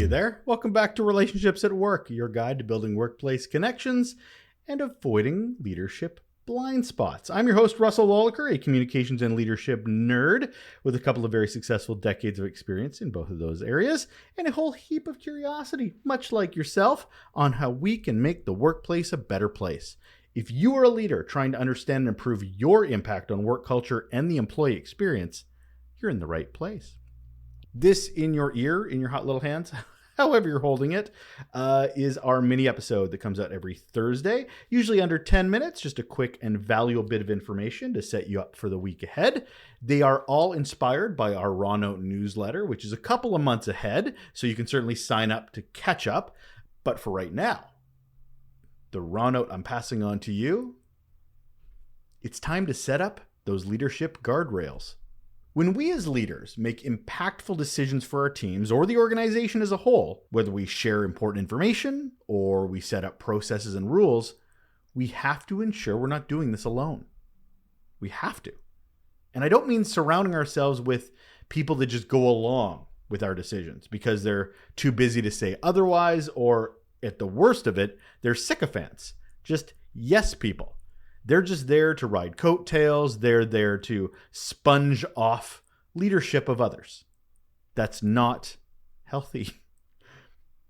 there. Welcome back to Relationships at Work, your guide to building workplace connections and avoiding leadership blind spots. I'm your host, Russel Lolacher, a communications and leadership nerd with a couple of very successful decades of experience in both of those areas and a whole heap of curiosity, much like yourself, on how we can make the workplace a better place. If you are a leader trying to understand and improve your impact on work culture and the employee experience, you're in the right place. This in your ear, in your hot little hands, however you're holding it, is our mini episode that comes out every Thursday, usually under 10 minutes, just a quick and valuable bit of information to set you up for the week ahead. They are all inspired by our Raw Note newsletter, which is a couple of months ahead, so you can certainly sign up to catch up. But for right now, the Raw Note I'm passing on to you, it's time to set up those leadership guardrails. When we as leaders make impactful decisions for our teams or the organization as a whole, whether we share important information or we set up processes and rules, we have to ensure we're not doing this alone. We have to. And I don't mean surrounding ourselves with people that just go along with our decisions because they're too busy to say otherwise, or at the worst of it, they're sycophants, just yes people. They're just there to ride coattails. They're there to sponge off leadership of others. That's not healthy.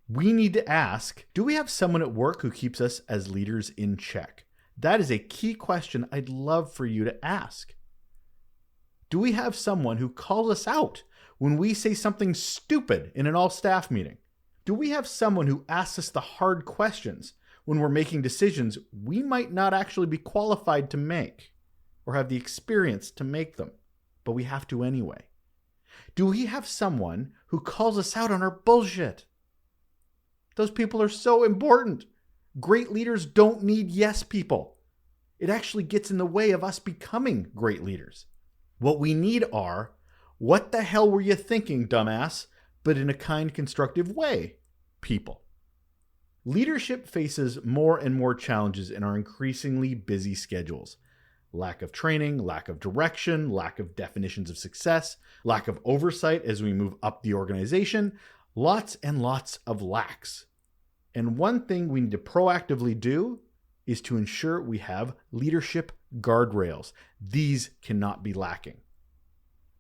We need to ask, do we have someone at work who keeps us as leaders in check? That is a key question I'd love for you to ask. Do we have someone who calls us out when we say something stupid in an all-staff meeting? Do we have someone who asks us the hard questions when we're making decisions we might not actually be qualified to make or have the experience to make them, but we have to anyway? Do we have someone who calls us out on our bullshit? Those people are so important. Great leaders don't need yes people. It actually gets in the way of us becoming great leaders. What we need are, what the hell were you thinking, dumbass, but in a kind, constructive way, people. Leadership faces more and more challenges in our increasingly busy schedules. Lack of training, lack of direction, lack of definitions of success, lack of oversight as we move up the organization, lots and lots of lacks. And one thing we need to proactively do is to ensure we have leadership guardrails. These cannot be lacking.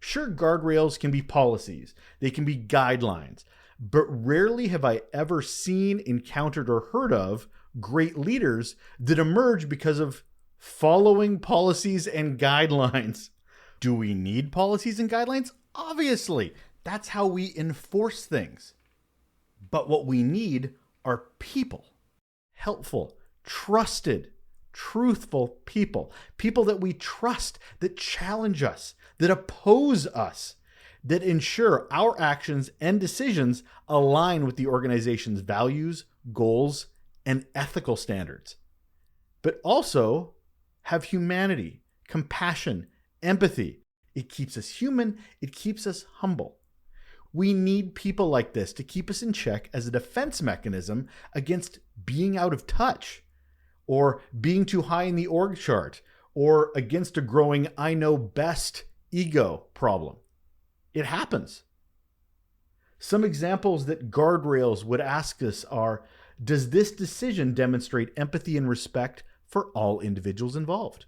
Sure, guardrails can be policies, they can be guidelines, but rarely have I ever seen, encountered, or heard of great leaders that emerge because of following policies and guidelines. Do we need policies and guidelines? Obviously, that's how we enforce things. But what we need are people, helpful, trusted, truthful people, people that we trust, that challenge us, that oppose us, that ensure our actions and decisions align with the organization's values, goals, and ethical standards, but also have humanity, compassion, empathy. It keeps us human. It keeps us humble. We need people like this to keep us in check as a defense mechanism against being out of touch or being too high in the org chart or against a growing I know best ego problem. It happens. Some examples that guardrails would ask us are, does this decision demonstrate empathy and respect for all individuals involved?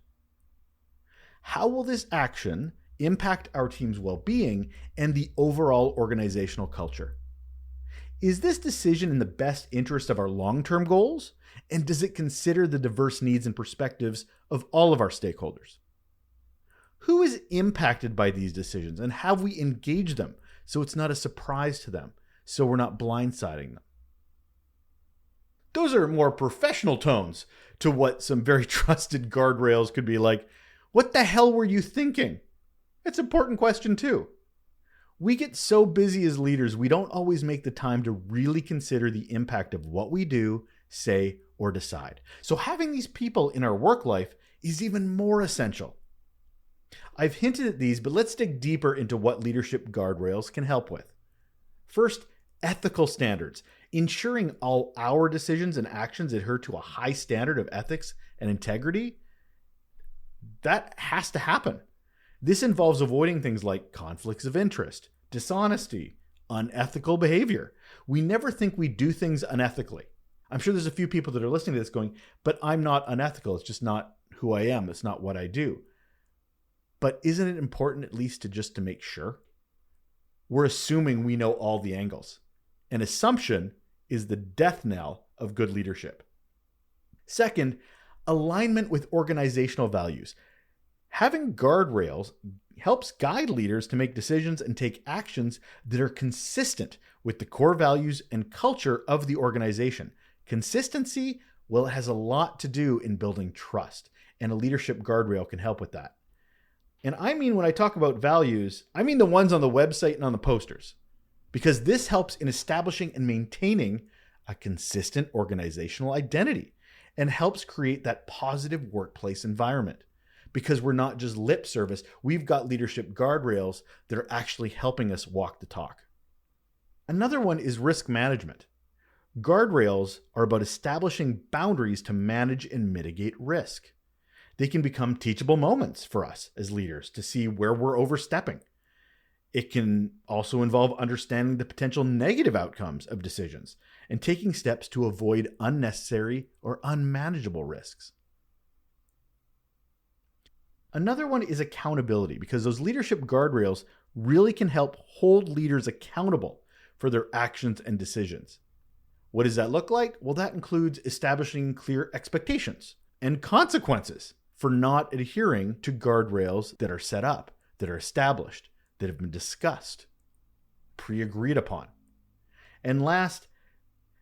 How will this action impact our team's well-being and the overall organizational culture? Is this decision in the best interest of our long-term goals? And does it consider the diverse needs and perspectives of all of our stakeholders? Who is impacted by these decisions, and have we engaged them so it's not a surprise to them, so we're not blindsiding them? Those are more professional tones to what some very trusted guardrails could be like. What the hell were you thinking? It's an important question too. We get so busy as leaders, we don't always make the time to really consider the impact of what we do, say, or decide. So having these people in our work life is even more essential. I've hinted at these, but let's dig deeper into what leadership guardrails can help with. First, ethical standards, ensuring all our decisions and actions adhere to a high standard of ethics and integrity. That has to happen. This involves avoiding things like conflicts of interest, dishonesty, unethical behavior. We never think we do things unethically. I'm sure there's a few people that are listening to this going, but I'm not unethical. It's just not who I am. It's not what I do. But isn't it important at least to make sure? We're assuming we know all the angles. An assumption is the death knell of good leadership. Second, alignment with organizational values. Having guardrails helps guide leaders to make decisions and take actions that are consistent with the core values and culture of the organization. Consistency, well, it has a lot to do in building trust, and a leadership guardrail can help with that. And I mean, when I talk about values, I mean the ones on the website and on the posters, because this helps in establishing and maintaining a consistent organizational identity and helps create that positive workplace environment. Because we're not just lip service, we've got leadership guardrails that are actually helping us walk the talk. Another one is risk management. Guardrails are about establishing boundaries to manage and mitigate risk. They can become teachable moments for us as leaders to see where we're overstepping. It can also involve understanding the potential negative outcomes of decisions and taking steps to avoid unnecessary or unmanageable risks. Another one is accountability, because those leadership guardrails really can help hold leaders accountable for their actions and decisions. What does that look like? Well, that includes establishing clear expectations and consequences for not adhering to guardrails that are set up, that are established, that have been discussed, pre-agreed upon. And last,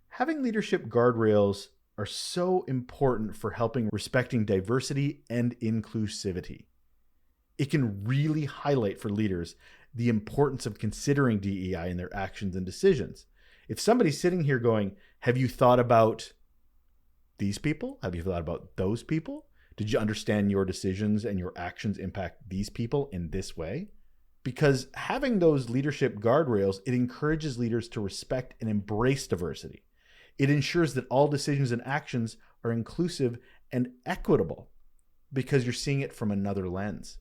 having leadership guardrails are so important for helping respecting diversity and inclusivity. It can really highlight for leaders the importance of considering DEI in their actions and decisions. If somebody's sitting here going, have you thought about these people? Have you thought about those people? Did you understand your decisions and your actions impact these people in this way? Because having those leadership guardrails, it encourages leaders to respect and embrace diversity. It ensures that all decisions and actions are inclusive and equitable because you're seeing it from another lens.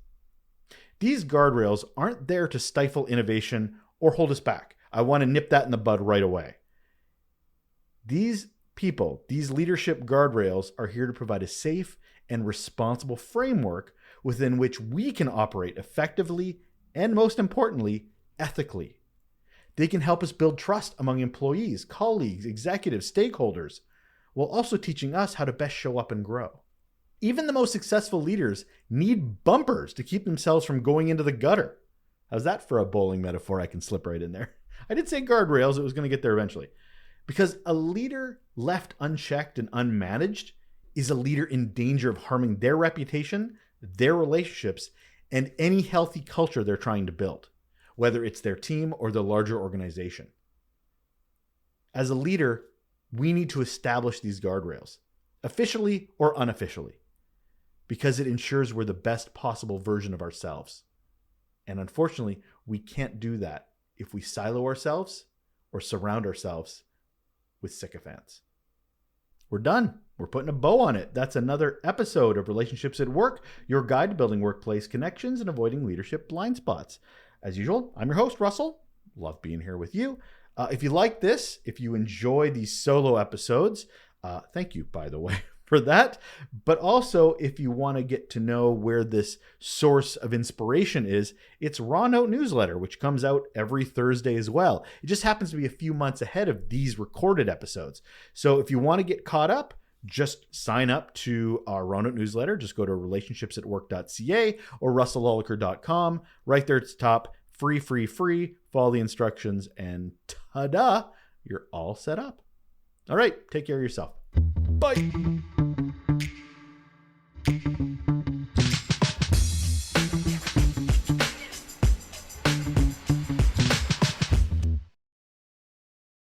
These guardrails aren't there to stifle innovation or hold us back. I want to nip that in the bud right away. These people, these leadership guardrails are here to provide a safe and responsible framework within which we can operate effectively and, most importantly, ethically. They can help us build trust among employees, colleagues, executives, stakeholders, while also teaching us how to best show up and grow. Even the most successful leaders need bumpers to keep themselves from going into the gutter. How's that for a bowling metaphor I can slip right in there? I did say guardrails, it was going to get there eventually. Because a leader left unchecked and unmanaged is a leader in danger of harming their reputation, their relationships, and any healthy culture they're trying to build, whether it's their team or the larger organization. As a leader, we need to establish these guardrails, officially or unofficially, because it ensures we're the best possible version of ourselves. And unfortunately, we can't do that if we silo ourselves or surround ourselves with sycophants. We're done. We're putting a bow on it. That's another episode of Relationships at Work, your guide to building workplace connections and avoiding leadership blind spots. As usual, I'm your host, Russell. Love being here with you. If you like this, if you enjoy these solo episodes, thank you, by the way, for that. But also, if you want to get to know where this source of inspiration is, it's Raw Note newsletter, which comes out every Thursday as well. It just happens to be a few months ahead of these recorded episodes. So if you want to get caught up, just sign up to our Raw Note newsletter. Just go to relationshipsatwork.ca or russellolacher.com. Right there at the top, free. Follow the instructions and ta-da, you're all set up. All right, take care of yourself. Bye.